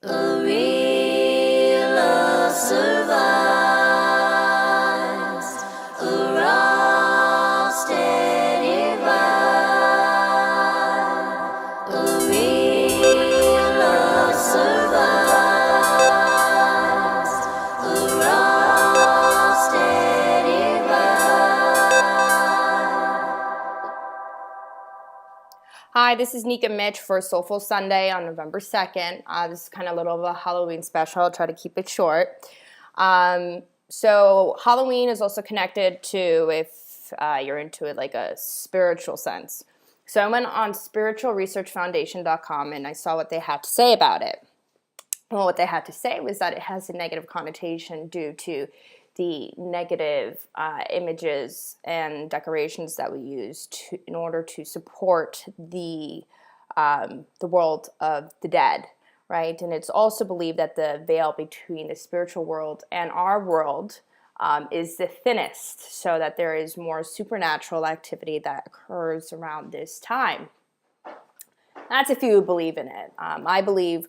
A real love survives, a raw, steady vibe. A real love survives, a raw, steady vibe. Hi, this is Nika Mitch for Soulful Sunday on November 2nd. This is kind of a little of a Halloween special. I'll try to keep it short. So Halloween is also connected to, if you're into it, like a spiritual sense. So I went on spiritualresearchfoundation.com and I saw what they had to say about it. Well, what they had to say was that it has a negative connotation due to the negative images and decorations that we use in order to support the world of the dead, right? And it's also believed that the veil between the spiritual world and our world is the thinnest, so that there is more supernatural activity that occurs around this time. That's if you believe in it. I believe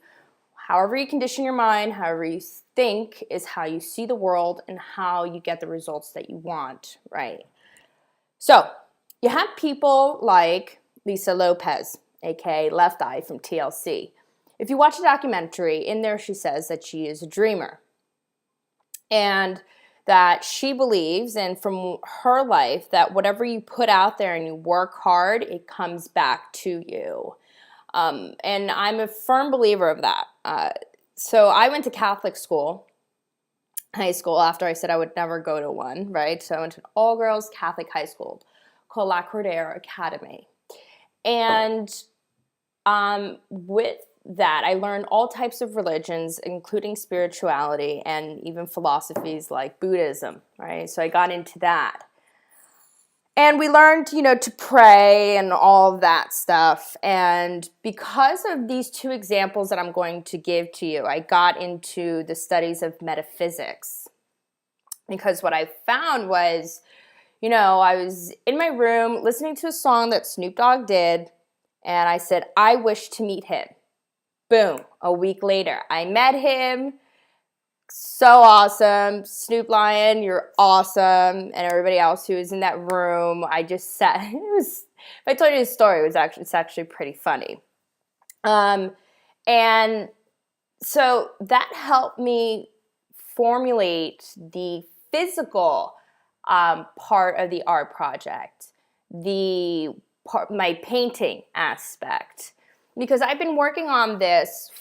however you condition your mind, however you think, is how you see the world and how you get the results that you want, right? So you have people like Lisa Lopez, aka Left Eye from TLC. If you watch a documentary, in there she says that she is a dreamer and that she believes, and from her life, that whatever you put out there and you work hard, it comes back to you. And I'm a firm believer of that. So I went to Catholic school, high school, after I said I would never go to one, right? So I went to an all-girls Catholic high school called La Cordera Academy. And with that, I learned all types of religions, including spirituality and even philosophies like Buddhism, right? So I got into that. And we learned, to pray and all of that stuff. And because of these two examples that I'm going to give to you, I got into the studies of metaphysics. Because what I found was, I was in my room listening to a song that Snoop Dogg did, and I said, I wish to meet him. Boom. A week later, I met him. So awesome. Snoop Lion, you're awesome. And everybody else who was in that room, I just sat. If I told you the story, it's actually pretty funny. And so that helped me formulate the physical part of the art project, my painting aspect, because I've been working on this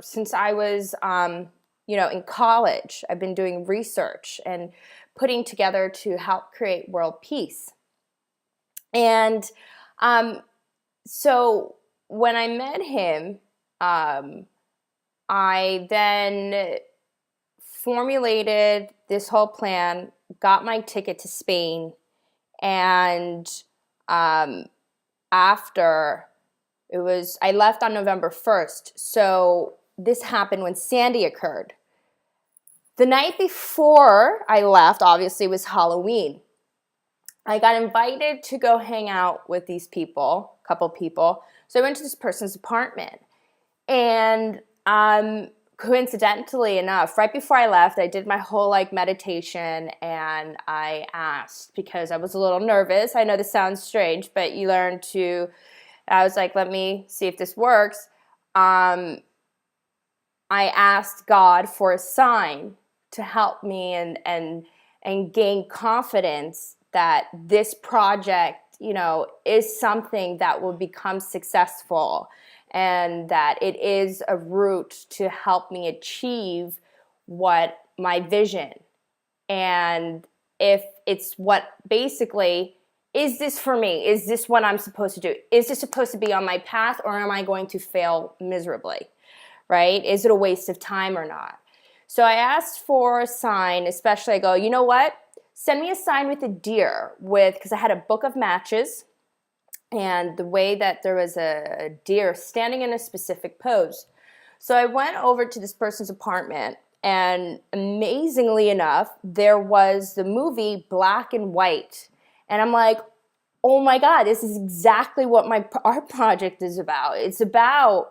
since I was in college. I've been doing research and putting together to help create world peace. And so when I met him, I then formulated this whole plan, got my ticket to Spain, and after I left on November 1st. So this happened when Sandy occurred. The night before I left, obviously, was Halloween. I got invited to go hang out with these people, a couple people. So I went to this person's apartment. And coincidentally enough, right before I left, I did my whole meditation, and I asked, because I was a little nervous. I know this sounds strange, but you learn to, I was like, let me see if this works. I asked God for a sign to help me and gain confidence that this project, is something that will become successful, and that it is a route to help me achieve my vision. And if it's is this for me? Is this what I'm supposed to do? Is this supposed to be on my path, or am I going to fail miserably? Right? Is it a waste of time or not? So I asked for a sign, especially I go, you know what? Send me a sign with a deer because I had a book of matches, and the way that there was a deer standing in a specific pose. So I went over to this person's apartment, and amazingly enough, there was the movie Black and White. And I'm like, oh my God, this is exactly what my art project is about. It's about,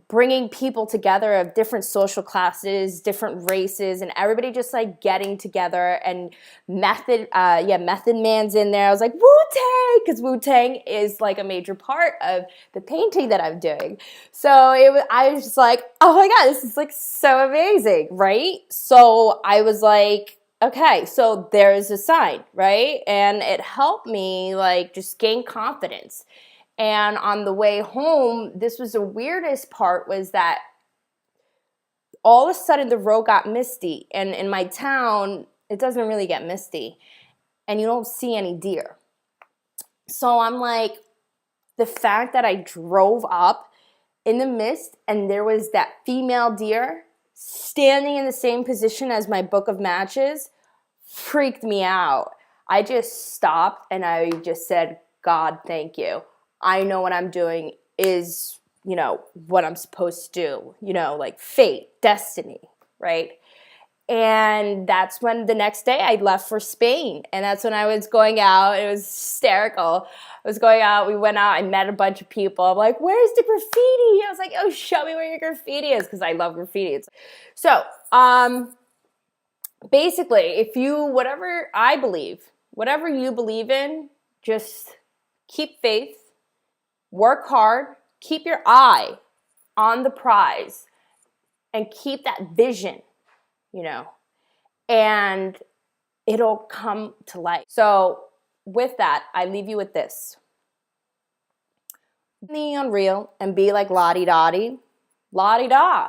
bringing people together of different social classes, different races, and everybody just like getting together. And Method Man's in there. I was like, Wu-Tang, because Wu-Tang is like a major part of the painting that I'm doing. So I was just like, oh my God, this is like so amazing, right? So I was like, okay, so there's a sign, right? And it helped me like just gain confidence. And on the way home, this was the weirdest part, was that all of a sudden the road got misty. And in my town, it doesn't really get misty. And you don't see any deer. So I'm like, the fact that I drove up in the mist and there was that female deer standing in the same position as my book of matches freaked me out. I just stopped and I just said, God, thank you. I know what I'm doing is, what I'm supposed to do, like fate, destiny, right? And that's when the next day I left for Spain. And that's when I was going out. It was hysterical. I was going out. We went out. I met a bunch of people. I'm like, where's the graffiti? I was like, oh, show me where your graffiti is, because I love graffiti. So, basically, whatever you believe in, just keep faith, work hard, keep your eye on the prize, and keep that vision, and it'll come to life. So with that, I leave you with this. Be unreal and be like la-di-da-di, la-di-da.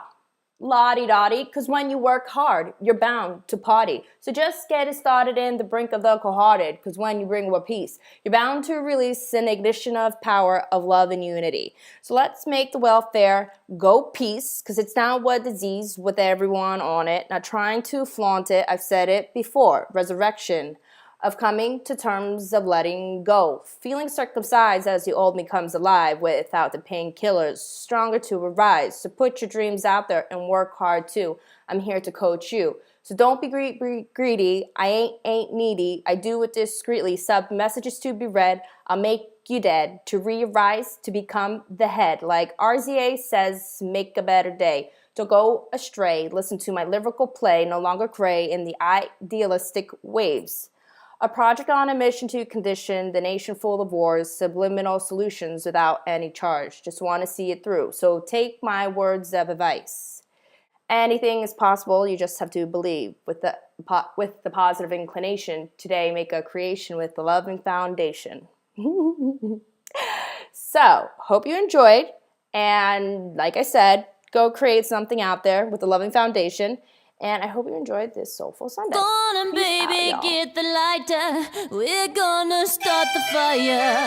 La-di-da-di, because when you work hard, you're bound to party. So just get it started in the brink of the cold-hearted, because when you bring more peace, you're bound to release an ignition of power of love and unity. So let's make the welfare go peace, because it's now a disease with everyone on it. Not trying to flaunt it, I've said it before. Resurrection of coming to terms of letting go, feeling circumcised as the old me comes alive without the painkillers, stronger to arise. So put your dreams out there and work hard too. I'm here to coach you. So don't be greedy. I ain't needy. I do it discreetly. Sub messages to be read. I'll make you dead to re-rise to become the head. Like RZA says, make a better day. Don't go astray. Listen to my lyrical play. No longer cray in the idealistic waves. A project on a mission to condition the nation full of wars, subliminal solutions without any charge. Just want to see it through. So take my words of advice. Anything is possible. You just have to believe. With the positive inclination, today make a creation with the loving foundation. So, hope you enjoyed. And like I said, go create something out there with the loving foundation. And I hope you enjoyed this Soulful Sunday. Baby, get the lighter. We're gonna start the fire.